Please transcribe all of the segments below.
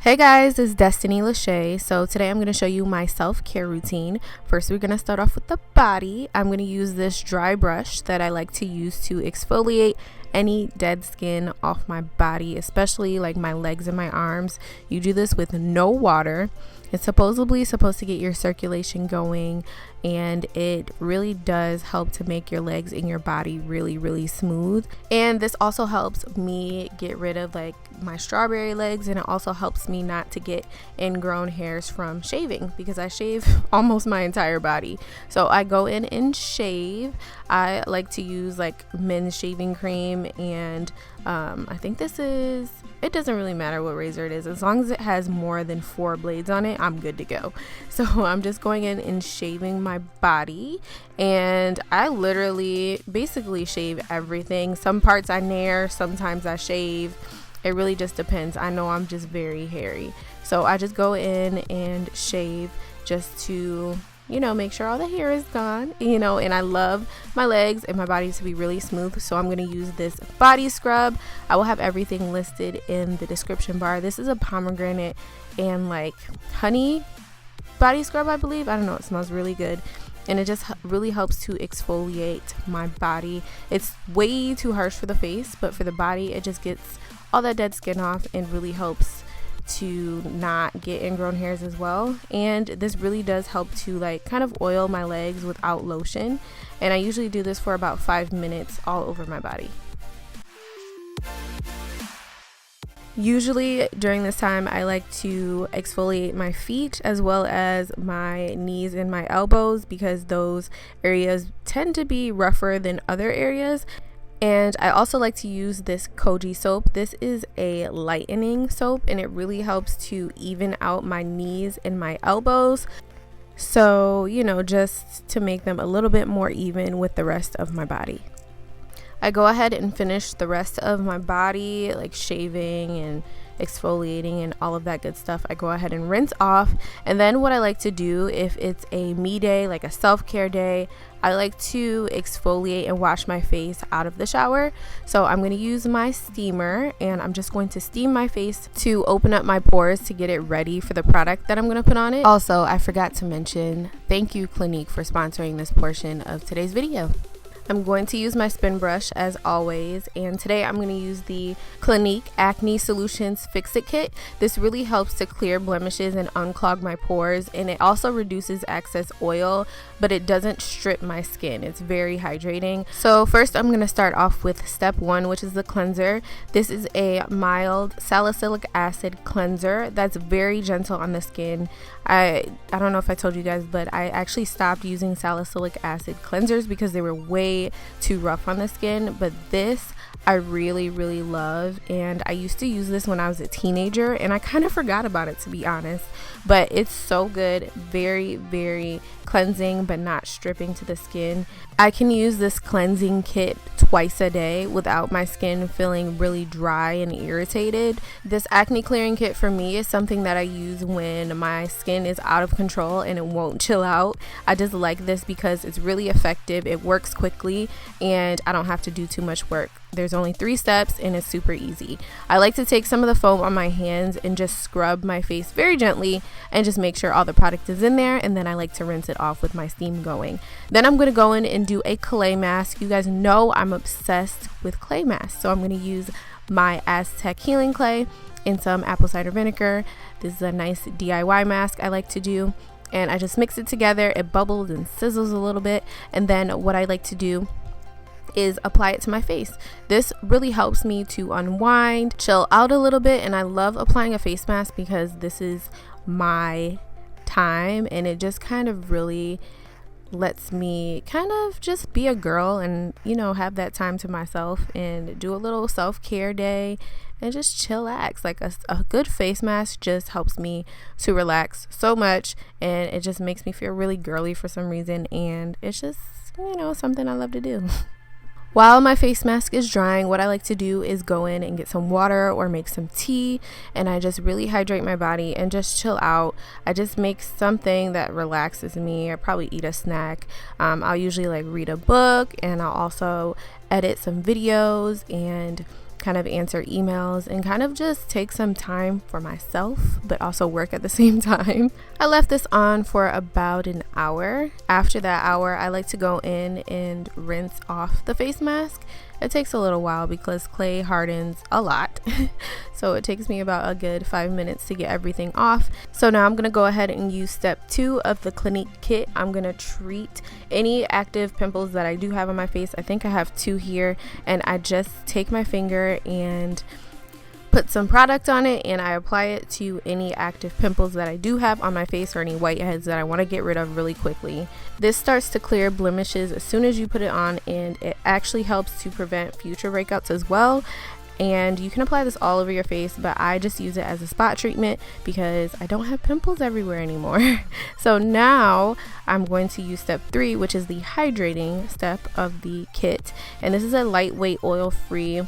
Hey guys, it's DestinyLashae. So today I'm going to show you my self-care routine. First, we're going to start off with the body. I'm going to use this dry brush that I like to use to exfoliate any dead skin off my body, especially like my legs and my arms. You do this with no water. It's supposedly supposed to get your circulation going, and it really does help to make your legs and your body really smooth. And this also helps me get rid of like my strawberry legs, and it also helps me not to get ingrown hairs from shaving, because I shave almost my entire body. So I go in and shave. I like to use like men's shaving cream, and I think it doesn't really matter what razor it is, as long as it has more than 4 blades on it, I'm good to go. So I'm just going in and shaving my body, and I literally basically shave everything. Some parts I nair, sometimes I shave. It really just depends. I know I'm just very hairy, so I just go in and shave just to make sure all the hair is gone, and I love my legs and my body to be really smooth. So I'm going to use this body scrub. I will have everything listed in the description bar. This is a pomegranate and like honey body scrub, I believe. I don't know. It smells really good, and it just really helps to exfoliate my body. It's way too harsh for the face, but for the body, it just gets all that dead skin off and really helps to not get ingrown hairs as well. And this really does help to like kind of oil my legs without lotion, and I usually do this for about 5 minutes all over my body. Usually during this time, I like to exfoliate my feet as well as my knees and my elbows, because those areas tend to be rougher than other areas. And I also like to use this Koji soap. This is a lightening soap, and it really helps to even out my knees and my elbows. So, just to make them a little bit more even with the rest of my body. I go ahead and finish the rest of my body, like shaving and exfoliating and all of that good stuff. I go ahead and rinse off, and then what I like to do, if it's a me day, like a self-care day, I like to exfoliate and wash my face out of the shower. So I'm going to use my steamer, and I'm just going to steam my face to open up my pores to get it ready for the product that I'm going to put on it. Also, I forgot to mention, thank you Clinique for sponsoring this portion of today's video. I'm going to use my spin brush as always, and today I'm going to use the Clinique Acne Solutions Fix-It Kit. This really helps to clear blemishes and unclog my pores, and it also reduces excess oil, but it doesn't strip my skin. It's very hydrating. So first I'm going to start off with step 1, which is the cleanser. This is a mild salicylic acid cleanser that's very gentle on the skin. I don't know if I told you guys, but I actually stopped using salicylic acid cleansers because they were way too rough on the skin, but this I really love, and I used to use this when I was a teenager, and I kind of forgot about it, to be honest, but it's so good. Very cleansing, but not stripping to the skin. I can use this cleansing kit twice a day without my skin feeling really dry and irritated. This acne clearing kit for me is something that I use when my skin is out of control and it won't chill out. I just like this because it's really effective, it works quickly, and I don't have to do too much work. There's only 3 steps, and it's super easy. I like to take some of the foam on my hands and just scrub my face very gently and just make sure all the product is in there, and then I like to rinse it off with my steam going. Then I'm going to go in and do a clay mask. You guys know I'm obsessed with clay masks, so I'm going to use my Aztec healing clay and some apple cider vinegar. This is a nice DIY mask I like to do, and I just mix it together. It bubbles and sizzles a little bit, and then what I like to do is apply it to my face. This really helps me to unwind, chill out a little bit, and I love applying a face mask because this is my time, and it just kind of really lets me kind of just be a girl and have that time to myself and do a little self-care day and just chillax. Like a good face mask just helps me to relax so much, and it just makes me feel really girly for some reason, and it's just something I love to do. While my face mask is drying, what I like to do is go in and get some water or make some tea, and I just really hydrate my body and just chill out. I just make something that relaxes me. I probably eat a snack. I'll usually like read a book, and I'll also edit some videos and kind of answer emails, and kind of just take some time for myself, but also work at the same time. I left this on for about an hour. After that hour, I like to go in and rinse off the face mask. It takes a little while because clay hardens a lot. So it takes me about a good 5 minutes to get everything off. So now I'm going to go ahead and use step 2 of the Clinique kit. I'm going to treat any active pimples that I do have on my face. I think I have 2 here, and I just take my finger and put some product on it, and I apply it to any active pimples that I do have on my face, or any whiteheads that I want to get rid of really quickly. This starts to clear blemishes as soon as you put it on, and it actually helps to prevent future breakouts as well. And you can apply this all over your face, but I just use it as a spot treatment because I don't have pimples everywhere anymore. So now I'm going to use step 3, which is the hydrating step of the kit, and this is a lightweight oil-free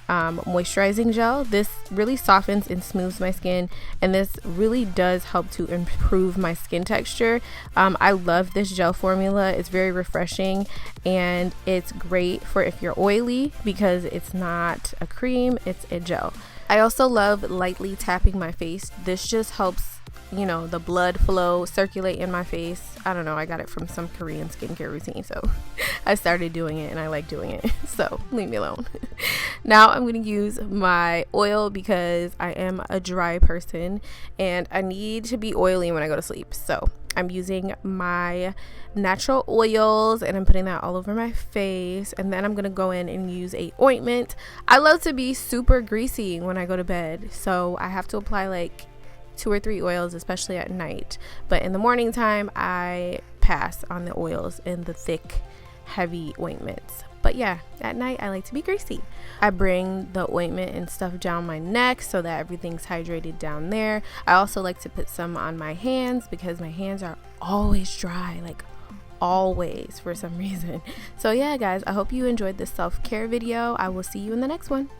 moisturizing gel. This really softens and smooths my skin, and this really does help to improve my skin texture. I love this gel formula. It's very refreshing, and it's great for if you're oily because it's not a cream, it's a gel. I also love lightly tapping my face. This just helps, you know, the blood flow circulate in my face. I don't know, I got it from some Korean skincare routine, so I started doing it and I like doing it, so leave me alone. Now I'm going to use my oil because I am a dry person and I need to be oily when I go to sleep. So I'm using my natural oils and I'm putting that all over my face, and then I'm going to go in and use a ointment. I love to be super greasy when I go to bed, so I have to apply like 2 or 3 oils, especially at night, but in the morning time I pass on the oils and the thick heavy ointments. But yeah, at night I like to be greasy. I bring the ointment and stuff down my neck so that everything's hydrated down there. I also like to put some on my hands because my hands are always dry, like always, for some reason. So yeah guys, I hope you enjoyed this self-care video. I will see you in the next one.